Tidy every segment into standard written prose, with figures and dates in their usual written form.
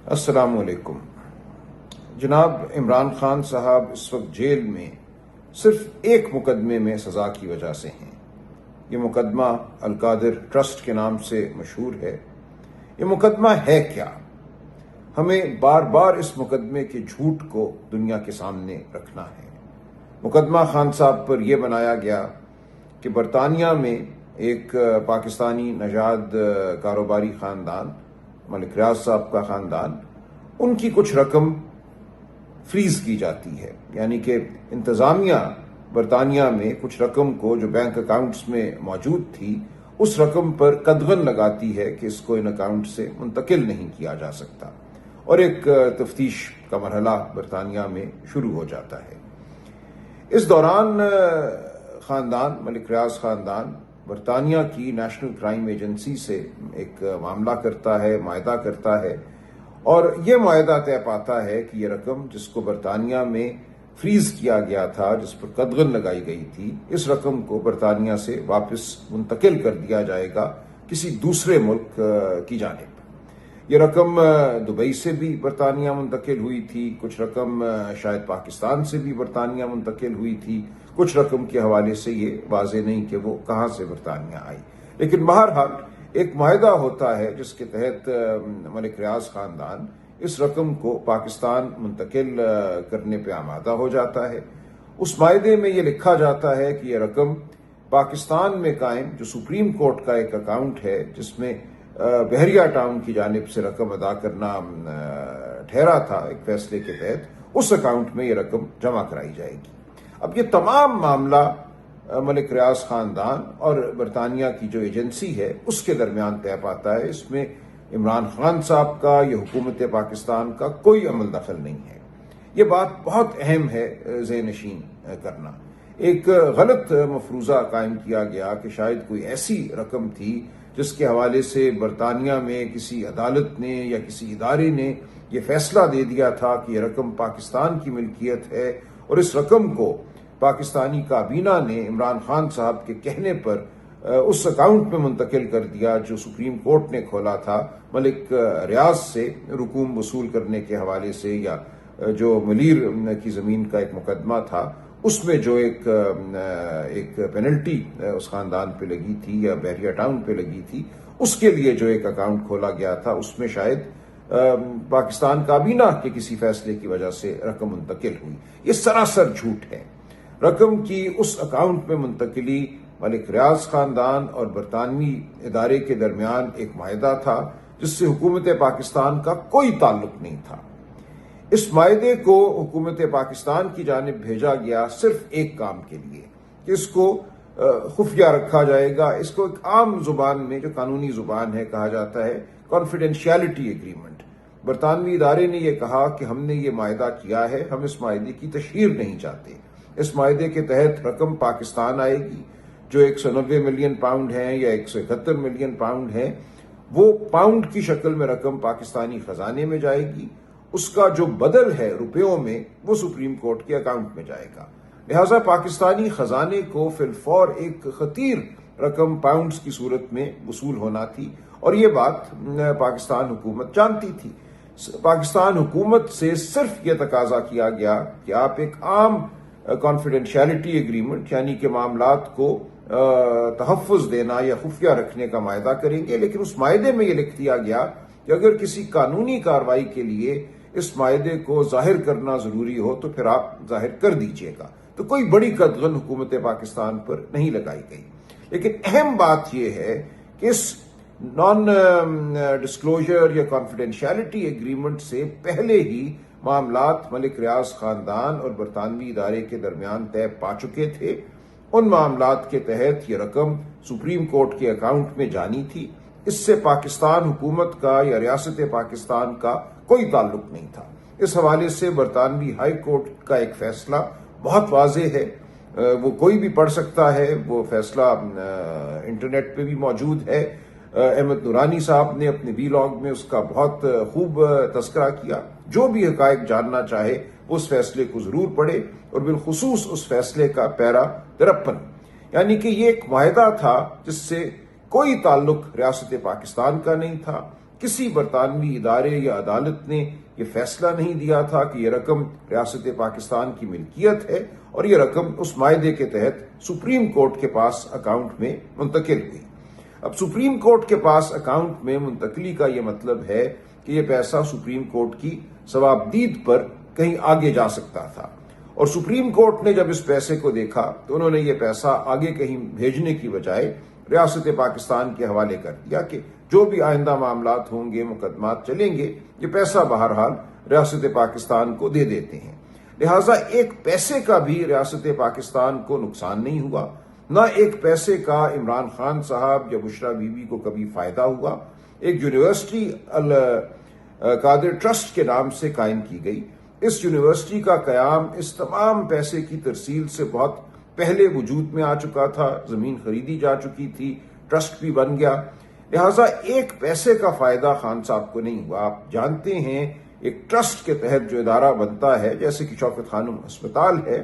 السلام علیکم جناب عمران خان صاحب اس وقت جیل میں صرف ایک مقدمے میں سزا کی وجہ سے ہیں۔ یہ مقدمہ القادر ٹرسٹ کے نام سے مشہور ہے۔ یہ مقدمہ ہے کیا؟ ہمیں بار بار اس مقدمے کے جھوٹ کو دنیا کے سامنے رکھنا ہے۔ مقدمہ خان صاحب پر یہ بنایا گیا کہ برطانیہ میں ایک پاکستانی نژاد کاروباری خاندان، ملک ریاض صاحب کا خاندان، ان کی کچھ رقم فریز کی جاتی ہے، یعنی کہ انتظامیہ برطانیہ میں کچھ رقم کو جو بینک اکاؤنٹس میں موجود تھی اس رقم پر قدغن لگاتی ہے کہ اس کو ان اکاؤنٹ سے منتقل نہیں کیا جا سکتا، اور ایک تفتیش کا مرحلہ برطانیہ میں شروع ہو جاتا ہے۔ اس دوران خاندان، ملک ریاض خاندان، برطانیہ کی نیشنل کرائم ایجنسی سے ایک معاملہ کرتا ہے، معاہدہ کرتا ہے، اور یہ معاہدہ طے پاتا ہے کہ یہ رقم جس کو برطانیہ میں فریز کیا گیا تھا، جس پر قدغن لگائی گئی تھی، اس رقم کو برطانیہ سے واپس منتقل کر دیا جائے گا کسی دوسرے ملک کی جانب۔ یہ رقم دبئی سے بھی برطانیہ منتقل ہوئی تھی، کچھ رقم شاید پاکستان سے بھی برطانیہ منتقل ہوئی تھی، کچھ رقم کے حوالے سے یہ واضح نہیں کہ وہ کہاں سے برطانیہ آئی، لیکن بہرحال ایک معاہدہ ہوتا ہے جس کے تحت ملک ریاض خاندان اس رقم کو پاکستان منتقل کرنے پہ آمادہ ہو جاتا ہے۔ اس معاہدے میں یہ لکھا جاتا ہے کہ یہ رقم پاکستان میں قائم جو سپریم کورٹ کا ایک اکاؤنٹ ہے، جس میں بحریہ ٹاؤن کی جانب سے رقم ادا کرنا ٹھہرا تھا ایک فیصلے کے تحت، اس اکاؤنٹ میں یہ رقم جمع کرائی جائے گی۔ اب یہ تمام معاملہ ملک ریاض خاندان اور برطانیہ کی جو ایجنسی ہے اس کے درمیان طے پاتا ہے۔ اس میں عمران خان صاحب کا یا حکومت پاکستان کا کوئی عمل دخل نہیں ہے۔ یہ بات بہت اہم ہے ذہن نشین کرنا۔ ایک غلط مفروضہ قائم کیا گیا کہ شاید کوئی ایسی رقم تھی جس کے حوالے سے برطانیہ میں کسی عدالت نے یا کسی ادارے نے یہ فیصلہ دے دیا تھا کہ یہ رقم پاکستان کی ملکیت ہے، اور اس رقم کو پاکستانی کابینہ نے عمران خان صاحب کے کہنے پر اس اکاؤنٹ میں منتقل کر دیا جو سپریم کورٹ نے کھولا تھا ملک ریاض سے رقوم وصول کرنے کے حوالے سے، یا جو ملیر کی زمین کا ایک مقدمہ تھا اس میں جو ایک پینلٹی اس خاندان پہ لگی تھی یا بحریہ ٹاؤن پہ لگی تھی، اس کے لیے جو ایک اکاؤنٹ کھولا گیا تھا اس میں شاید پاکستان کابینہ کے کسی فیصلے کی وجہ سے رقم منتقل ہوئی۔ یہ سراسر جھوٹ ہے۔ رقم کی اس اکاؤنٹ میں منتقلی ملک ریاض خاندان اور برطانوی ادارے کے درمیان ایک معاہدہ تھا جس سے حکومت پاکستان کا کوئی تعلق نہیں تھا۔ اس معاہدے کو حکومت پاکستان کی جانب بھیجا گیا صرف ایک کام کے لیے کہ اس کو خفیہ رکھا جائے گا۔ اس کو ایک عام زبان میں جو قانونی زبان ہے کہا جاتا ہے کانفیڈینشیلٹی ایگریمنٹ۔ برطانوی ادارے نے یہ کہا کہ ہم نے یہ معاہدہ کیا ہے، ہم اس معاہدے کی تشہیر نہیں چاہتے۔ اس معاہدے کے تحت رقم پاکستان آئے گی جو 190 ملین پاؤنڈ ہیں یا 171 ملین پاؤنڈ ہیں، وہ پاؤنڈ کی شکل میں رقم پاکستانی خزانے میں جائے گی، اس کا جو بدل ہے روپیوں میں وہ سپریم کورٹ کے اکاؤنٹ میں جائے گا۔ لہٰذا پاکستانی خزانے کو فی الفور ایک خطیر رقم پاؤنڈز کی صورت میں وصول ہونا تھی، اور یہ بات پاکستان حکومت جانتی تھی۔ پاکستان حکومت سے صرف یہ تقاضا کیا گیا کہ آپ ایک عام کانفیڈینشیلٹی ایگریمنٹ، یعنی کہ معاملات کو تحفظ دینا یا خفیہ رکھنے کا معاہدہ کریں گے، لیکن اس معاہدے میں یہ لکھ دیا گیا کہ اگر کسی قانونی کارروائی کے لیے اس معاہدے کو ظاہر کرنا ضروری ہو تو پھر آپ ظاہر کر دیجئے گا۔ تو کوئی بڑی قدغن حکومت پاکستان پر نہیں لگائی گئی، لیکن اہم بات یہ ہے کہ اس نان ڈسکلوجر یا کانفیڈینشیلٹی ایگریمنٹ سے پہلے ہی معاملات ملک ریاض خاندان اور برطانوی ادارے کے درمیان طے پا چکے تھے۔ ان معاملات کے تحت یہ رقم سپریم کورٹ کے اکاؤنٹ میں جانی تھی۔ اس سے پاکستان حکومت کا یا ریاست پاکستان کا کوئی تعلق نہیں تھا۔ اس حوالے سے برطانوی ہائی کورٹ کا ایک فیصلہ بہت واضح ہے، وہ کوئی بھی پڑھ سکتا ہے، وہ فیصلہ انٹرنیٹ پہ بھی موجود ہے۔ احمد نورانی صاحب نے اپنے ویلاگ میں اس کا بہت خوب تذکرہ کیا۔ جو بھی حقائق جاننا چاہے وہ اس فیصلے کو ضرور پڑھے، اور بالخصوص اس فیصلے کا پیرا 53، یعنی کہ یہ ایک معاہدہ تھا جس سے کوئی تعلق ریاست پاکستان کا نہیں تھا، کسی برطانوی ادارے یا عدالت نے یہ فیصلہ نہیں دیا تھا کہ یہ رقم ریاست پاکستان کی ملکیت ہے اور یہ رقم اس معاہدے کے تحت سپریم کورٹ کے پاس اکاؤنٹ میں منتقل ہوئی۔ اب سپریم کورٹ کے پاس اکاؤنٹ میں منتقلی کا یہ مطلب ہے کہ یہ پیسہ سپریم کورٹ کی ثوابدید پر کہیں آگے جا سکتا تھا، اور سپریم کورٹ نے جب اس پیسے کو دیکھا تو انہوں نے یہ پیسہ آگے کہیں بھیجنے کی بجائے ریاست پاکستان کے حوالے کر دیا کہ جو بھی آئندہ معاملات ہوں گے، مقدمات چلیں گے، یہ پیسہ بہرحال ریاست پاکستان کو دے دیتے ہیں۔ لہٰذا ایک پیسے کا بھی ریاست پاکستان کو نقصان نہیں ہوا، نہ ایک پیسے کا عمران خان صاحب یا بشرا بی بی کو کبھی فائدہ ہوا۔ ایک یونیورسٹی القادر ٹرسٹ کے نام سے قائم کی گئی۔ اس یونیورسٹی کا قیام اس تمام پیسے کی ترسیل سے بہت پہلے وجود میں آ چکا تھا، زمین خریدی جا چکی تھی، ٹرسٹ بھی بن گیا۔ لہٰذا ایک پیسے کا فائدہ خان صاحب کو نہیں ہوا۔ آپ جانتے ہیں ایک ٹرسٹ کے تحت جو ادارہ بنتا ہے، جیسے کہ شوکت خانم ہسپتال ہے،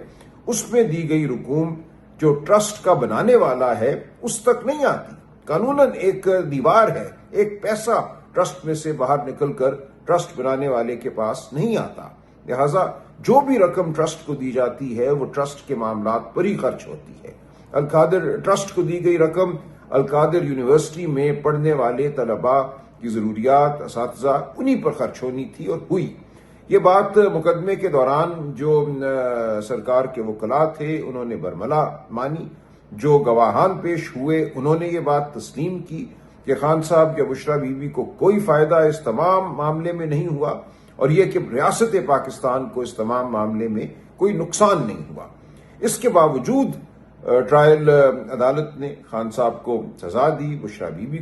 اس میں دی گئی رقوم جو ٹرسٹ کا بنانے والا ہے اس تک نہیں آتی۔ قانوناً ایک دیوار ہے، ایک پیسہ ٹرسٹ میں سے باہر نکل کر ٹرسٹ بنانے والے کے پاس نہیں آتا۔ لہٰذا جو بھی رقم ٹرسٹ کو دی جاتی ہے وہ ٹرسٹ کے معاملات پر ہی خرچ ہوتی ہے۔ القادر ٹرسٹ کو دی گئی رقم القادر یونیورسٹی میں پڑھنے والے طلباء کی ضروریات، اساتذہ، انہی پر خرچ ہونی تھی اور ہوئی۔ یہ بات مقدمے کے دوران جو سرکار کے وکلاء تھے انہوں نے برملا مانی، جو گواہان پیش ہوئے انہوں نے یہ بات تسلیم کی کہ خان صاحب یا بشرا بی بی کو کوئی فائدہ اس تمام معاملے میں نہیں ہوا، اور یہ کہ ریاست پاکستان کو اس تمام معاملے میں کوئی نقصان نہیں ہوا۔ اس کے باوجود ٹرائل عدالت نے خان صاحب کو سزا دی، بشرا بی بی